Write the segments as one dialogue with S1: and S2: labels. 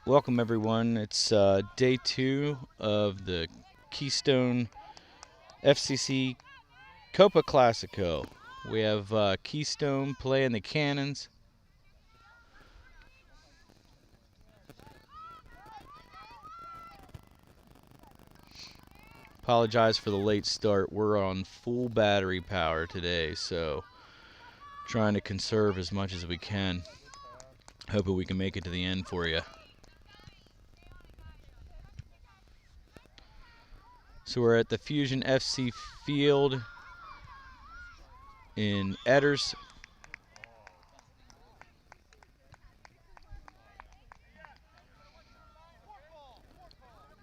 S1: Welcome everyone. It's day 2 of the Keystone FCC Coppa Classico. We have Keystone playing the Cannons. Apologize for the late start. We're on full battery power today, so trying to conserve as much as we can. Hoping we can make it to the end for you. So we're at the Fusion FC field in Edders.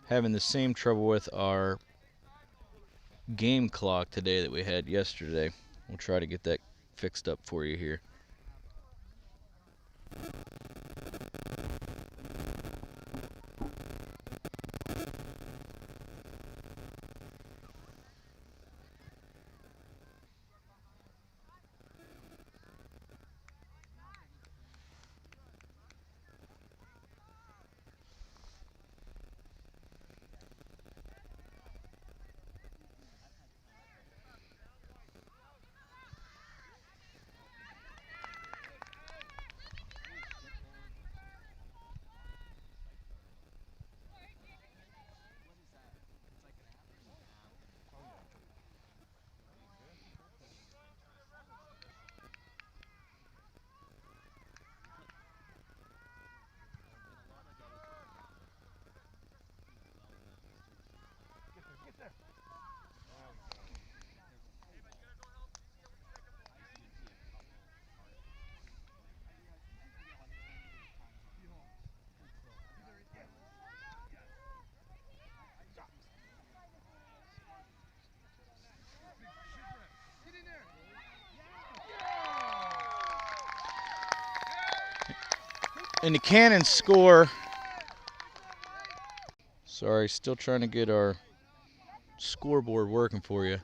S1: Having the same trouble with our game clock today that we had yesterday. We'll try to get that fixed up for you here. And the Cannons score. Sorry, still trying to get our scoreboard working for you.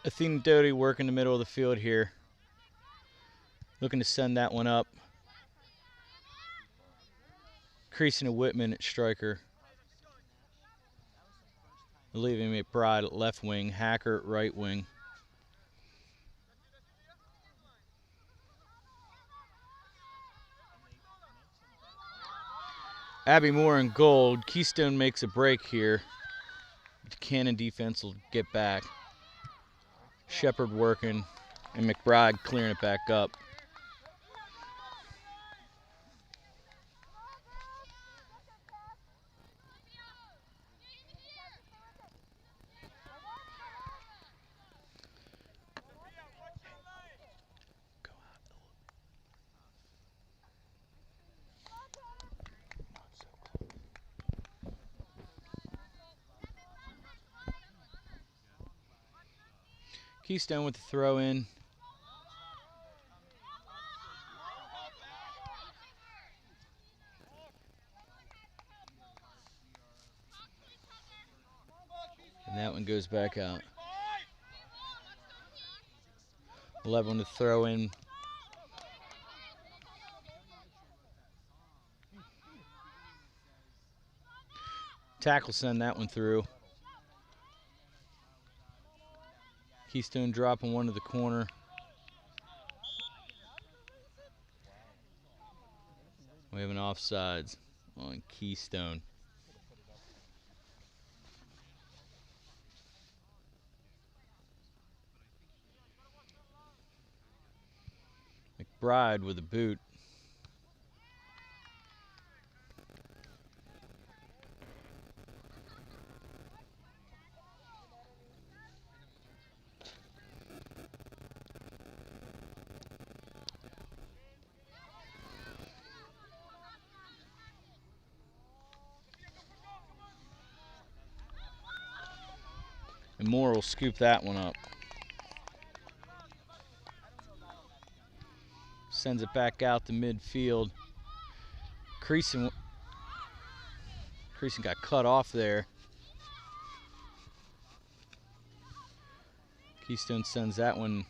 S1: Athena Doty working the middle of the field here. Looking to send that one up. Creasing a Whitman at striker. Leaving McBride at left wing. Hacker at right wing. Abby Moore in gold. Keystone makes a break here. The Cannon defense will get back. Shepard working, and McBride clearing it back up. Keystone with the throw in. And that one goes back out. 11 to throw in. Tackle send that one through. Keystone dropping one to the corner. We have an offsides on Keystone. McBride with a boot. And Moore will scoop that one up. Sends it back out to midfield. Creason got cut off there. Keystone sends that one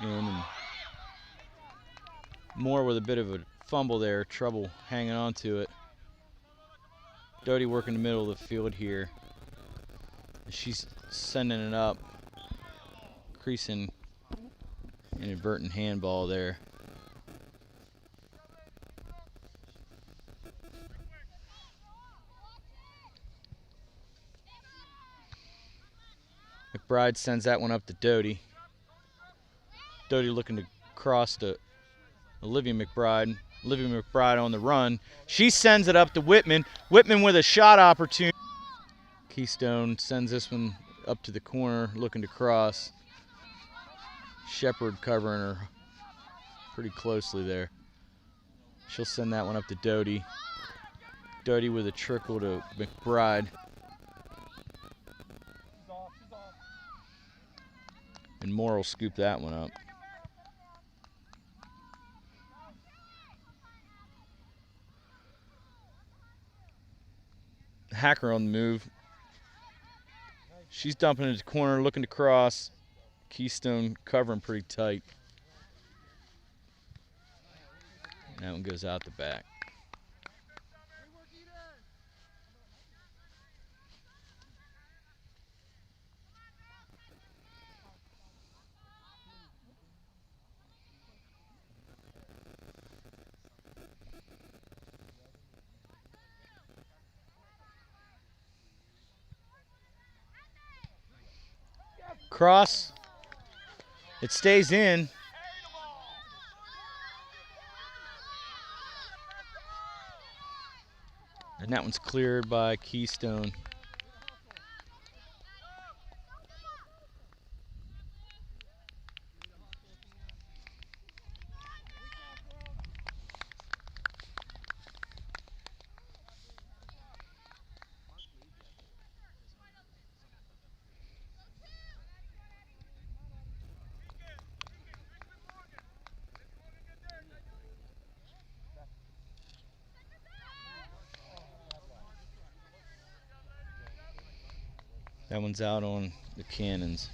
S1: in. And Moore with a bit of a fumble there. Trouble hanging on to it. Doty working the middle of the field here. She's sending it up. Creason, inadvertent handball there. McBride sends that one up to Doty. Doty looking to cross to Olivia McBride. Olivia McBride on the run. She sends it up to Whitman. Whitman with a shot opportunity. Keystone sends this one up to the corner, looking to cross. Shepard covering her pretty closely there. She'll send that one up to Doty. Doty with a trickle to McBride. And Moore will scoop that one up. Hacker on the move. She's dumping into the corner, looking to cross. Keystone covering pretty tight. That one goes out the back. Cross. It stays in. And that one's cleared by Keystone. That one's out on the Cannons.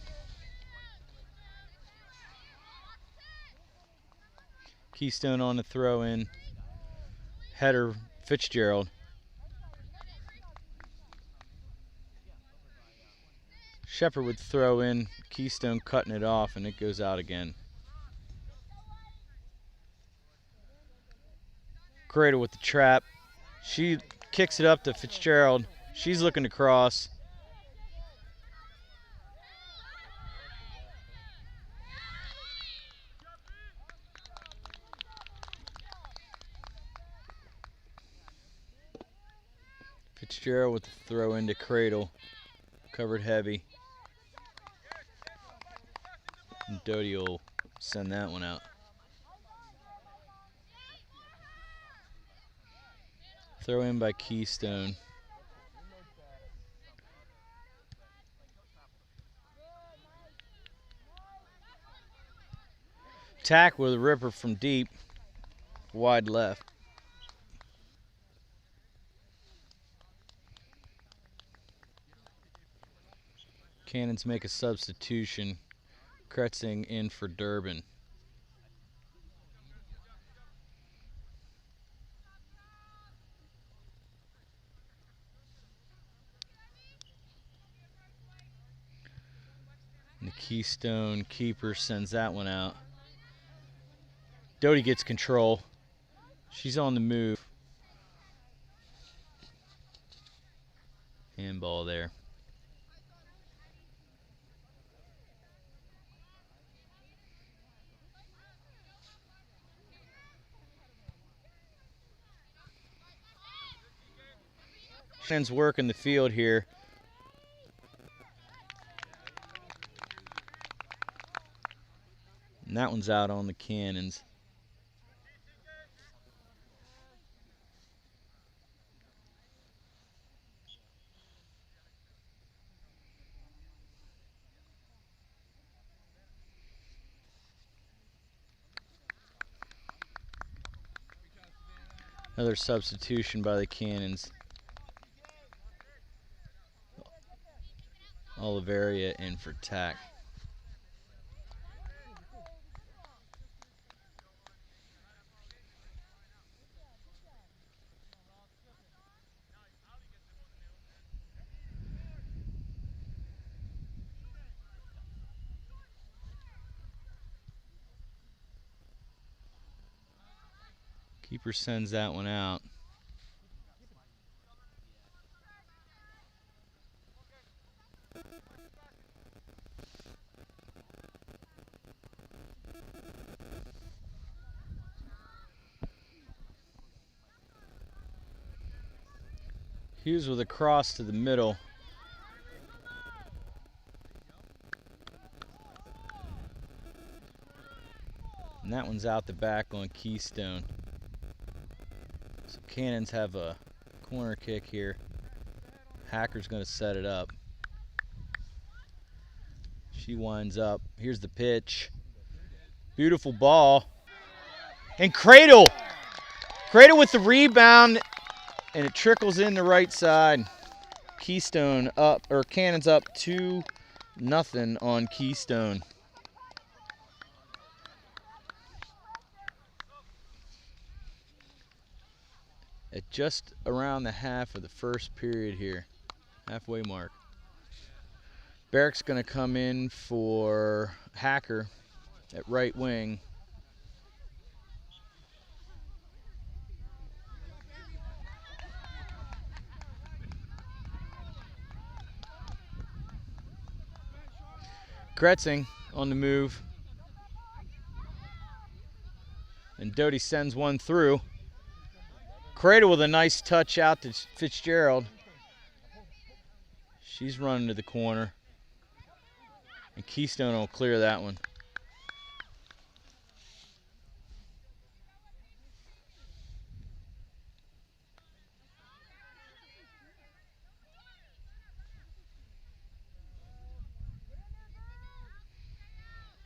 S1: Keystone on the throw in. Header Fitzgerald. Shepard would throw in. Keystone cutting it off, and it goes out again. Cradle with the trap. She kicks it up to Fitzgerald. She's looking to cross. Fitzgerald with the throw into Cradle. Covered heavy. And Doty will send that one out. Throw in by Keystone. Tack with a ripper from deep. Wide left. Cannons make a substitution. Kretzing in for Durbin. Keystone keeper sends that one out. Doty gets control. She's on the move. Handball there. Shannon's working the field here. And that one's out on the Cannons. Another substitution by the Cannons. Oliveria in for tack. Keeper sends that one out. Hughes with a cross to the middle. And that one's out the back on Keystone. So Cannons have a corner kick here. Hacker's going to set it up. She winds up. Here's the pitch. Beautiful ball. And Cradle. Cradle with the rebound. And it trickles in the right side. Keystone up, or Cannons up 2-0 on Keystone. At just around the half of the first period here. Halfway mark. Barrick's going to come in for Hacker at right wing. Kretzing on the move. And Doty sends one through. Cradle with a nice touch out to Fitzgerald. She's running to the corner. And Keystone will clear that one.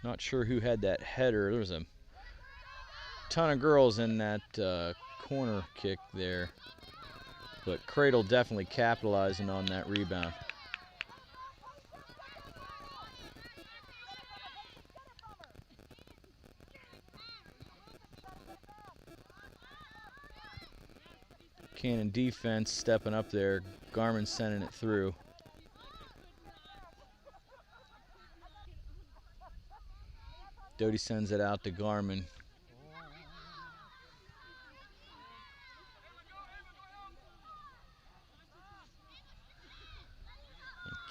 S1: Not sure who had that header. There was a ton of girls in that corner kick there. But Cradle definitely capitalizing on that rebound. Cannon defense stepping up there. Garmin sending it through. Doty sends it out to Garmin. And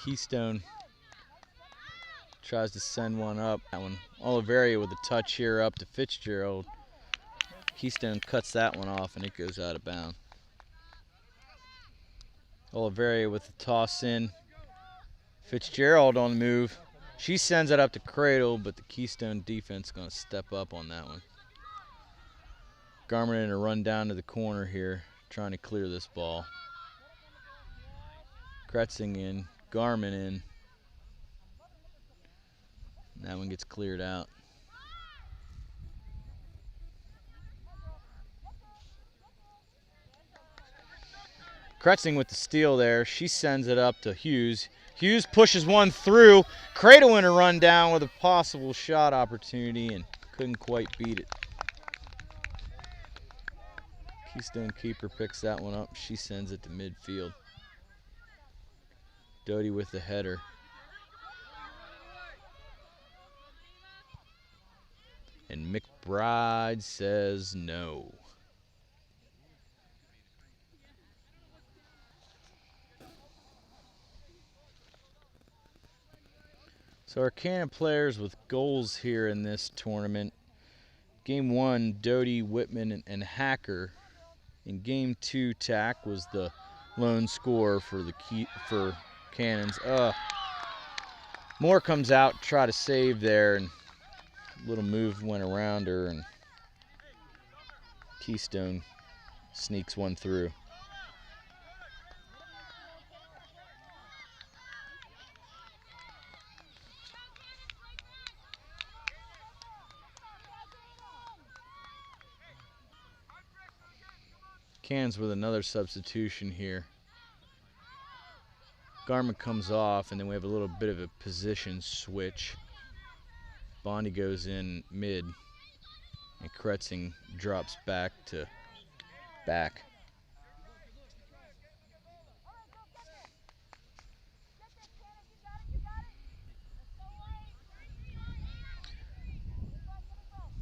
S1: Keystone tries to send one up. That one, Oliveria with a touch here up to Fitzgerald. Keystone cuts that one off and it goes out of bounds. Oliveria with the toss in. Fitzgerald on the move. She sends it up to Cradle, but the Keystone defense is going to step up on that one. Garmin in a run down to the corner here, trying to clear this ball. Kretzing in, Garmin in. And that one gets cleared out. Kretzing with the steal there. She sends it up to Hughes. Hughes pushes one through. Cradle in a run down with a possible shot opportunity and couldn't quite beat it. Keystone keeper picks that one up. She sends it to midfield. Doty with the header. And McBride says no. So our Cannon players with goals here in this tournament. Game 1, Doty, Whitman, and Hacker. In Game 2, Tack was the lone scorer for Cannons. Moore comes out, try to save there, and a little move went around her, and Keystone sneaks one through. Cannons with another substitution here. Garment comes off, and then we have a little bit of a position switch. Bondi goes in mid, and Kretzing drops back to back.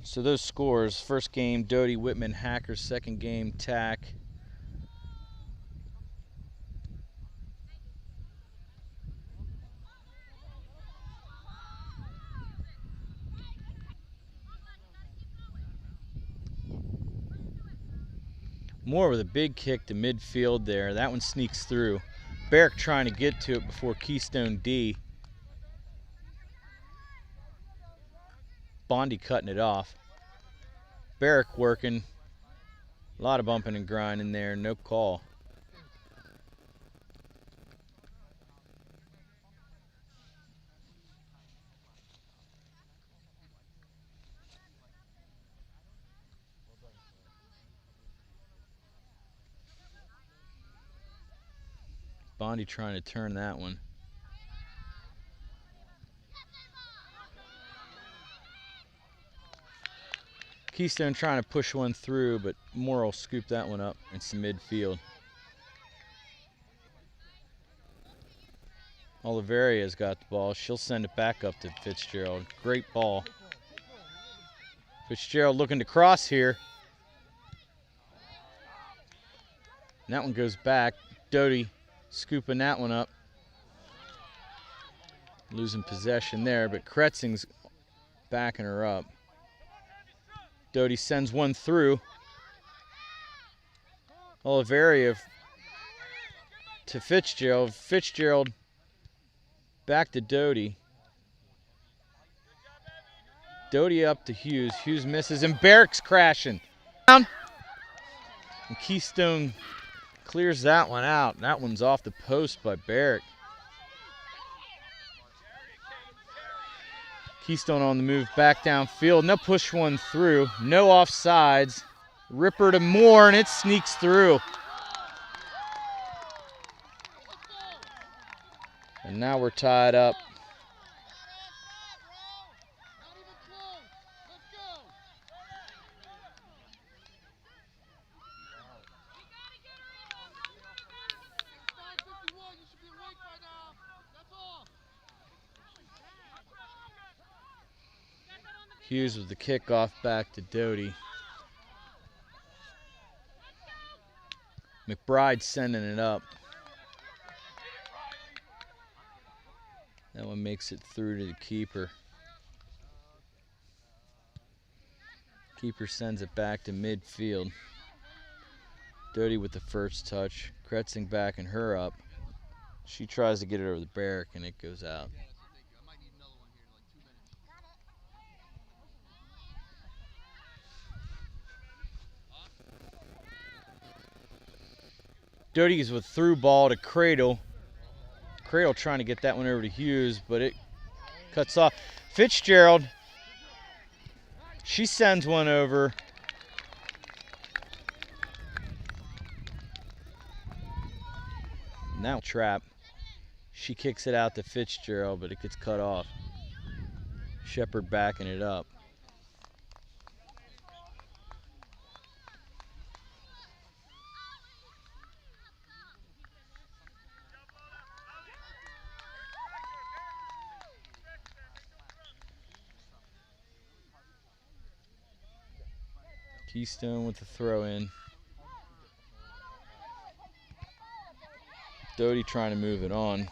S1: So those scores: first game, Doty, Whitman, Hacker; second game, Tack. Moore with a big kick to midfield there. That one sneaks through. Barrick trying to get to it before Keystone D. Bondi cutting it off. Barrick working. A lot of bumping and grinding there. No call. Bondi trying to turn that one. Keystone trying to push one through, but Moore will scoop that one up into midfield. Oliveria's got the ball. She'll send it back up to Fitzgerald. Great ball. Fitzgerald looking to cross here. And that one goes back. Doty scooping that one up. Losing possession there, but Kretzing's backing her up. Doty sends one through. Oliveria to Fitzgerald. Fitzgerald back to Doty. Doty up to Hughes. Hughes misses, and Barrick's crashing. And Keystone clears that one out. That one's off the post by Barrick. Keystone on the move back downfield, and they'll push one through. No offsides. Ripper to Moore, and it sneaks through. And now we're tied up. Hughes with the kickoff back to Doty. McBride sending it up. That one makes it through to the keeper. Keeper sends it back to midfield. Doty with the first touch. Kretzing backing her up. She tries to get it over the Barrick, and it goes out. Doty is with through ball to Cradle. Cradle trying to get that one over to Hughes, but it cuts off. Fitzgerald, she sends one over. Now trap. She kicks it out to Fitzgerald, but it gets cut off. Shepard backing it up. Keystone with the throw in. Doty trying to move it on.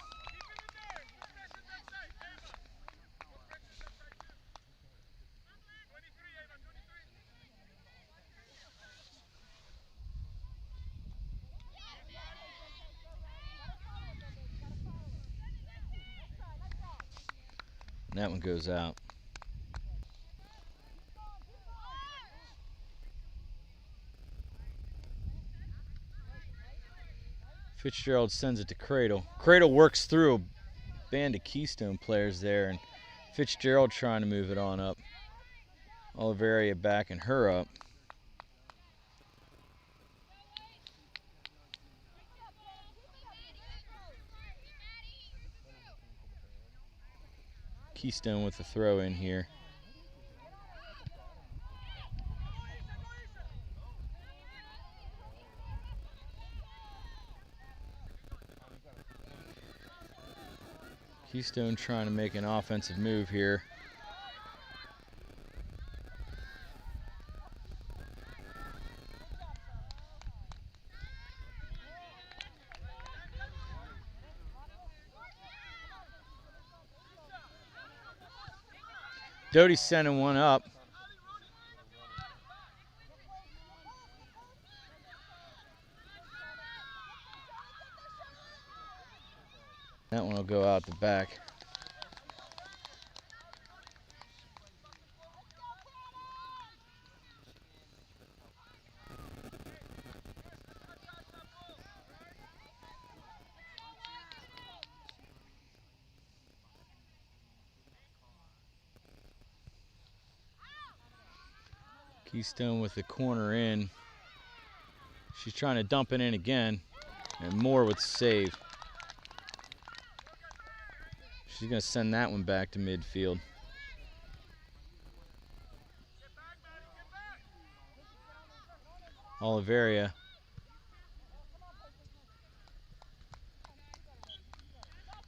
S1: And that one goes out. Fitzgerald sends it to Cradle. Cradle works through a band of Keystone players there, and Fitzgerald trying to move it on up. Oliveria backing her up. Keystone with the throw in here. Keystone trying to make an offensive move here. Doty's sending one up. That one will go out the back. Keystone with the corner in. She's trying to dump it in again, and Moore with the save. She's going to send that one back to midfield. Oliveria.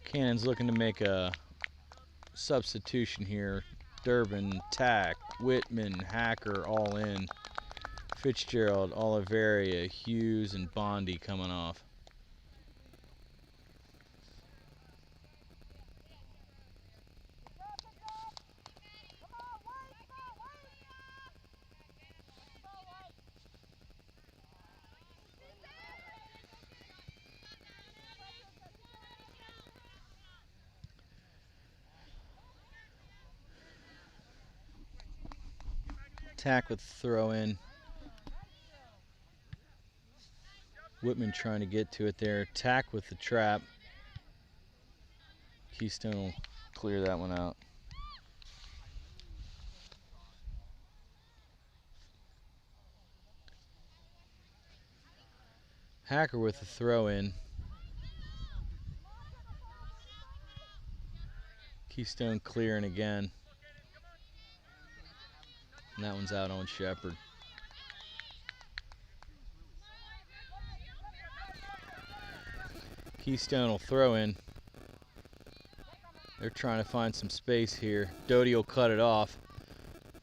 S1: Cannon's looking to make a substitution here. Durbin, Tack, Whitman, Hacker all in. Fitzgerald, Oliveria, Hughes, and Bondi coming off. Tack with the throw in. Whitman trying to get to it there. Tack with the trap. Keystone will clear that one out. Hacker with the throw in. Keystone clearing again. And that one's out on Shepard. Keystone will throw in. They're trying to find some space here. Doty will cut it off.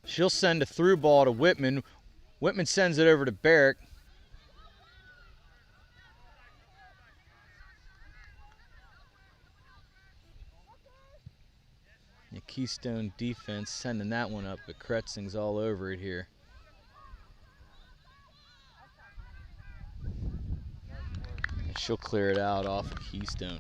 S1: She'll send a through ball to Whitman. Whitman sends it over to Barrick. The Keystone defense sending that one up, but Kretzing's all over it here. And she'll clear it out off of Keystone.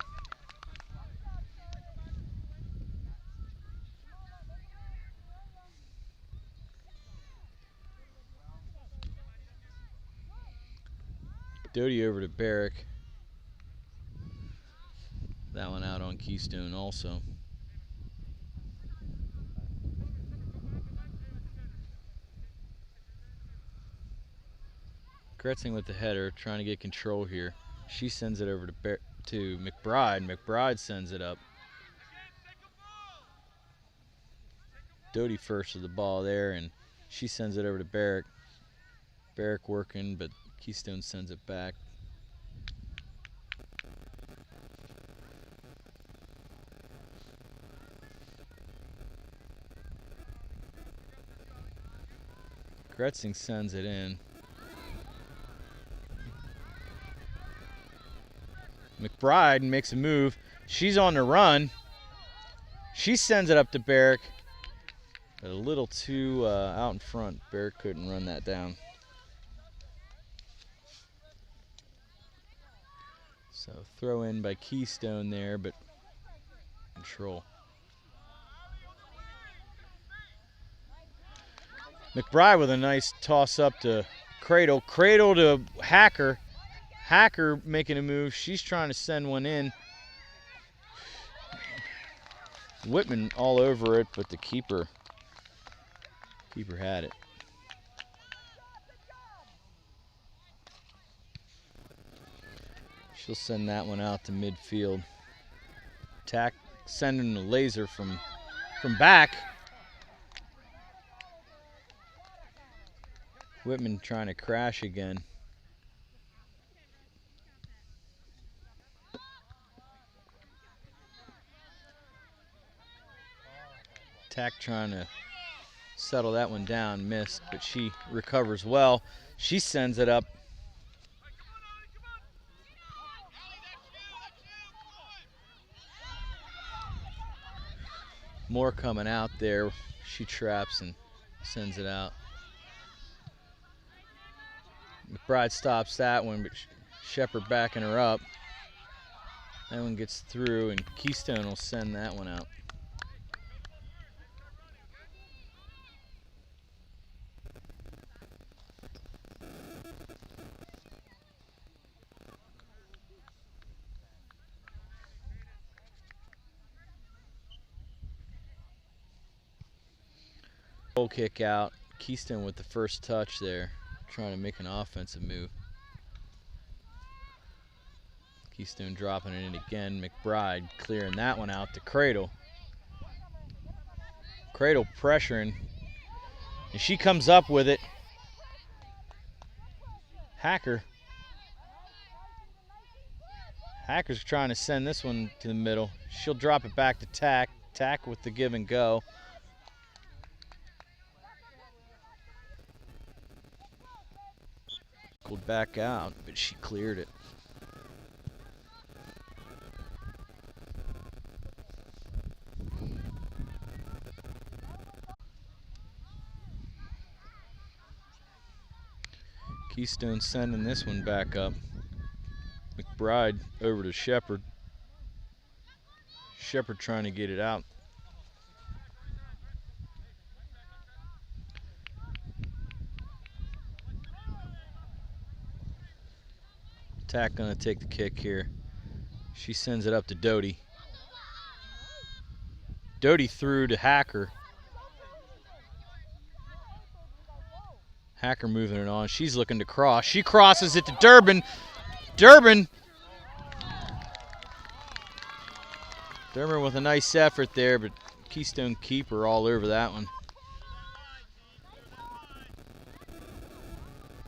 S1: Doty over to Barrick. That one out on Keystone also. Kretzing with the header, trying to get control here. She sends it over to McBride. McBride sends it up. Doty first with the ball there, and she sends it over to Barrick. Barrick working, but Keystone sends it back. Kretzing sends it in. McBride makes a move. She's on the run. She sends it up to Barrick. A little too out in front. Barrick couldn't run that down. So throw in by Keystone there, but control. McBride with a nice toss up to Cradle. Cradle to Hacker. Hacker making a move. She's trying to send one in. Whitman all over it, but the keeper had it. She'll send that one out to midfield. Tack sending a laser from back. Whitman trying to crash again. Tack trying to settle that one down, missed, but she recovers well. She sends it up. More coming out there. She traps and sends it out. McBride stops that one, but Shepard backing her up. That one gets through, and Keystone will send that one out. Goal kick out. Keystone with the first touch there, trying to make an offensive move. Keystone dropping it in again. McBride clearing that one out to Cradle. Cradle pressuring, and she comes up with it. Hacker's trying to send this one to the middle. She'll drop it back to Tack. Tack with the give and go. Back out, but she cleared it. Keystone sending this one back up. McBride over to Shepard. Shepard trying to get it out. Tack gonna take the kick here. She sends it up to Doty. Doty through to Hacker. Hacker moving it on. She's looking to cross. She crosses it to Durbin. Durbin with a nice effort there, but Keystone keeper all over that one.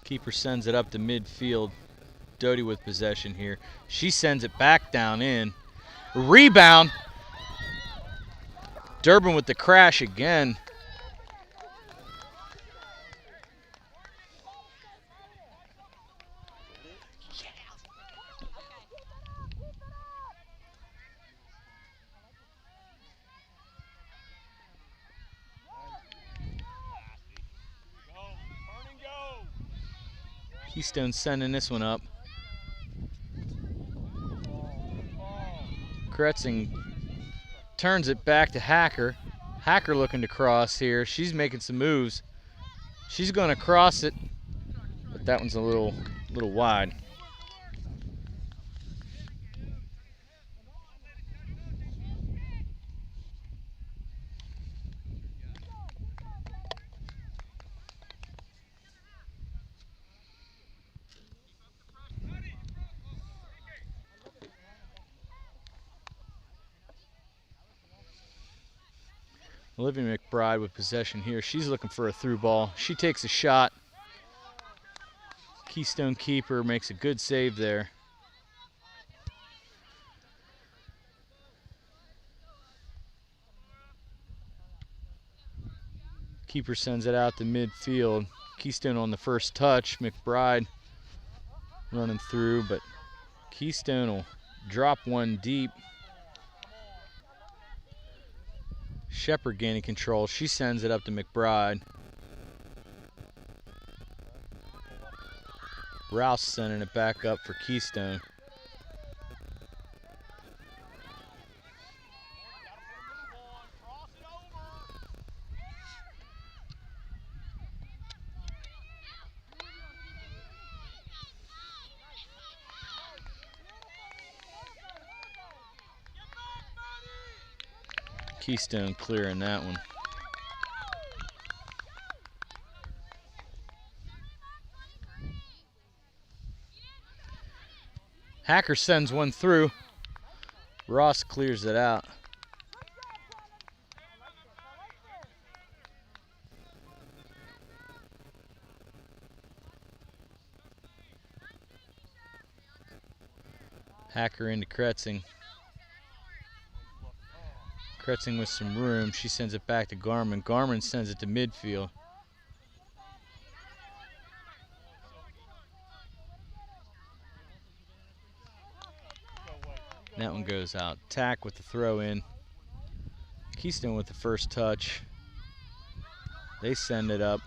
S1: Keeper sends it up to midfield. Doty with possession here. She sends it back down in. Rebound. Durbin with the crash again. Keystone sending this one up. Kretzing turns it back to Hacker. Hacker looking to cross here. She's making some moves. She's going to cross it, but that one's a little wide. Olivia McBride with possession here. She's looking for a through ball. She takes a shot. Keystone keeper makes a good save there. Keeper sends it out to midfield. Keystone on the first touch. McBride running through, but Keystone will drop one deep. Shepard gaining control. She sends it up to McBride. Rouse sending it back up for Keystone. Keystone clearing that one. Hacker sends one through. Ross clears it out. Hacker into Kretzing. Kretzing with some room. She sends it back to Garmin. Garmin sends it to midfield. That one goes out. Tack with the throw in. Keystone with the first touch. They send it up.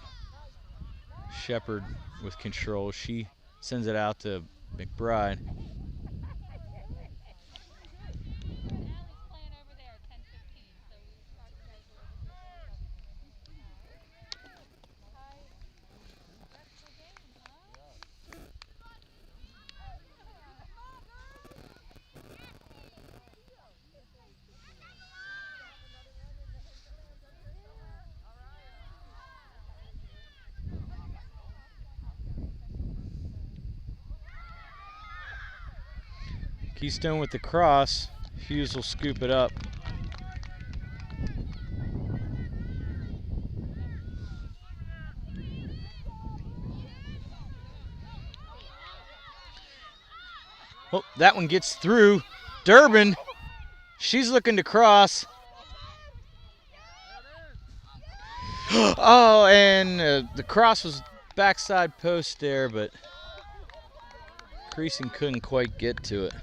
S1: Shepard with control. She sends it out to McBride. Keystone with the cross. Hughes will scoop it up. Oh, that one gets through. Durbin, she's looking to cross. Oh, and the cross was backside post there, but Creasing couldn't quite get to it.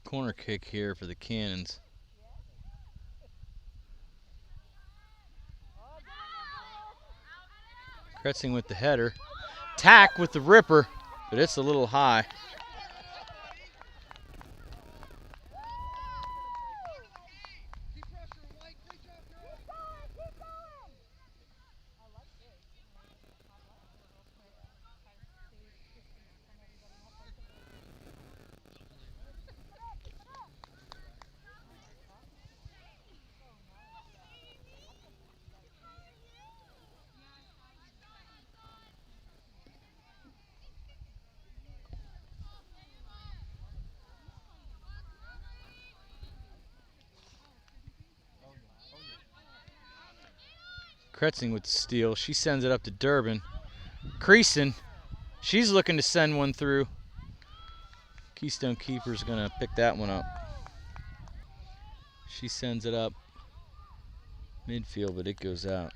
S1: Corner kick here for the Cannons. Kretzing with the header. Tack with the ripper, but it's a little high. Kretzing with the steal. She sends it up to Durbin. Creasing. She's looking to send one through. Keystone keeper's going to pick that one up. She sends it up midfield, but it goes out.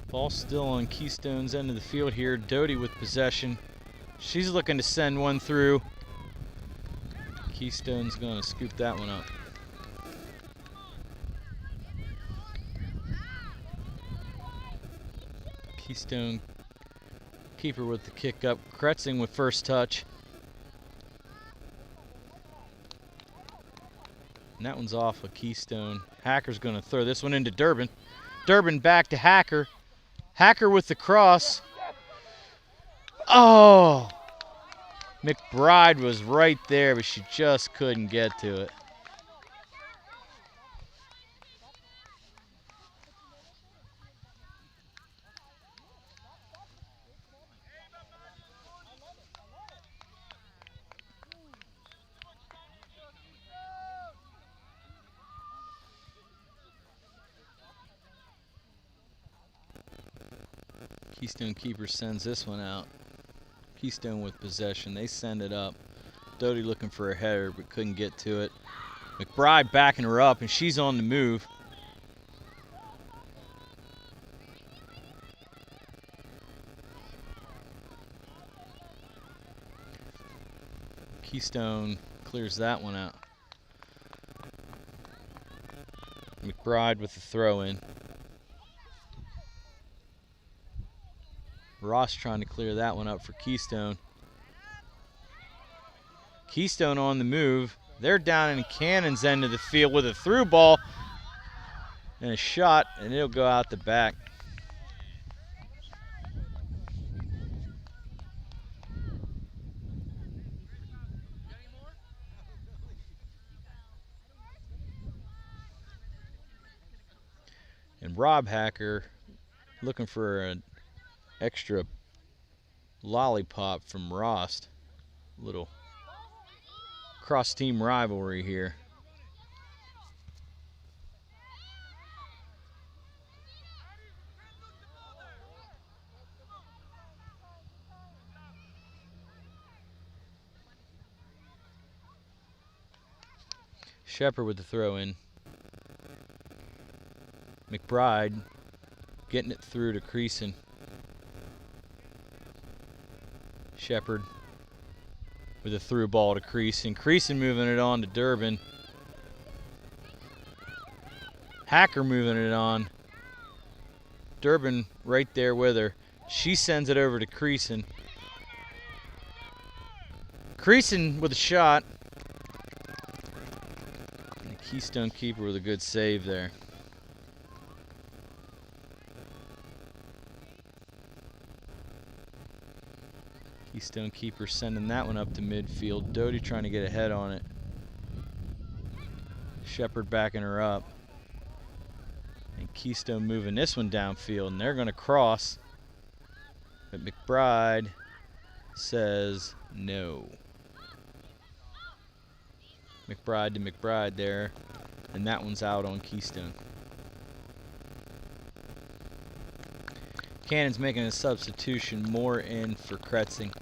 S1: Ball still on Keystone's end of the field here. Doty with possession. She's looking to send one through. Keystone's going to scoop that one up. Keystone keeper with the kick up. Kretzing with first touch. And that one's off of Keystone. Hacker's going to throw this one into Durbin. Durbin back to Hacker. Hacker with the cross. Oh! McBride was right there, but she just couldn't get to it. Keystone keeper sends this one out. Keystone with possession. They send it up. Doty looking for a header, but couldn't get to it. McBride backing her up, and she's on the move. Keystone clears that one out. McBride with the throw in. Ross trying to clear that one up for Keystone. Keystone on the move. They're down in Cannon's end of the field with a through ball and a shot, and it'll go out the back. And Rob Hacker looking for an extra lollipop from Rost. Little cross-team rivalry here. Shepard with the throw in. McBride getting it through to Creason. Shepard with a through ball to Creason. Creason moving it on to Durbin. Hacker moving it on. Durbin right there with her. She sends it over to Creason. Creason with a shot. And the Keystone keeper with a good save there. Keystone keeper sending that one up to midfield. Doty trying to get ahead on it. Shepard backing her up. And Keystone moving this one downfield, and they're going to cross. But McBride says no. McBride to McBride there, and that one's out on Keystone. Cannon's making a substitution, more in for Kretzing.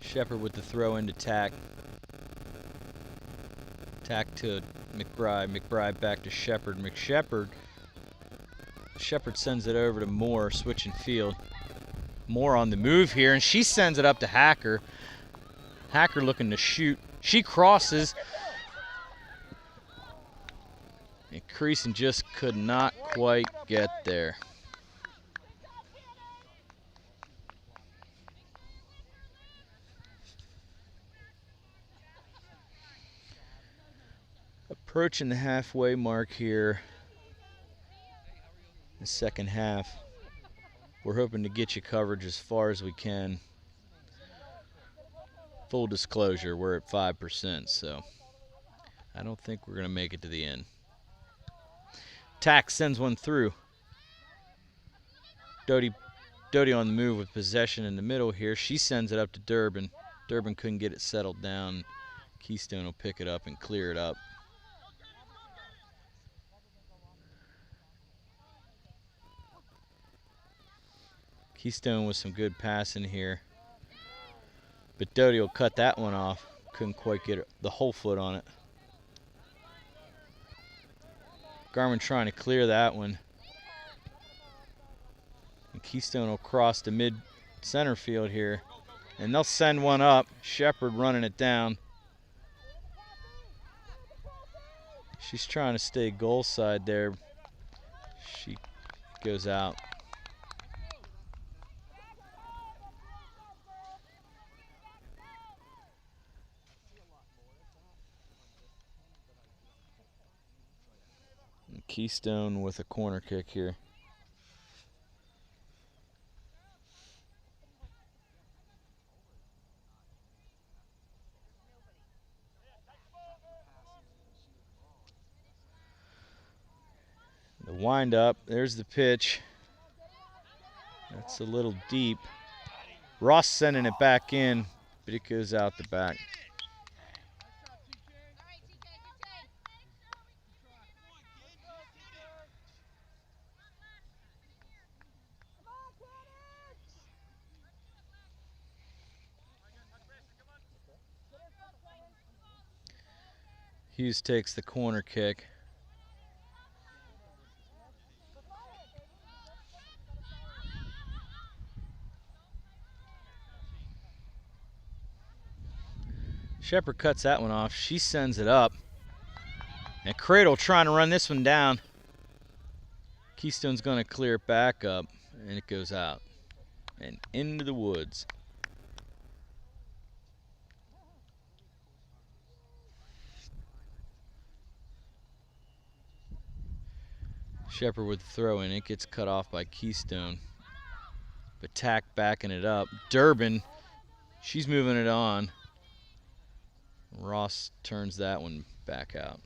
S1: Shepard with the throw into Tack. Tack to McBride. McBride back to Shepard. Shepard sends it over to Moore, switching field. Moore on the move here, and she sends it up to Hacker. Hacker looking to shoot. She crosses. And Creason just could not quite get there. Approaching the halfway mark here. The second half. We're hoping to get you coverage as far as we can. Full disclosure, we're at 5%, so I don't think we're going to make it to the end. Tack sends one through. Doty on the move with possession in the middle here. She sends it up to Durbin. Durbin couldn't get it settled down. Keystone will pick it up and clear it up. Keystone with some good passing here. But Doty will cut that one off. Couldn't quite get the whole foot on it. Garmin trying to clear that one. And Keystone will cross to mid-center field here. And they'll send one up. Shepard running it down. She's trying to stay goal side there. She goes out. Keystone with a corner kick here. The wind up, there's the pitch. That's a little deep. Ross sending it back in, but it goes out the back. Hughes takes the corner kick. Shepard cuts that one off. She sends it up. And Cradle trying to run this one down. Keystone's going to clear it back up, and it goes out and into the woods. Shepard with the throw in. It gets cut off by Keystone. But Tack backing it up. Durbin, she's moving it on. Ross turns that one back out.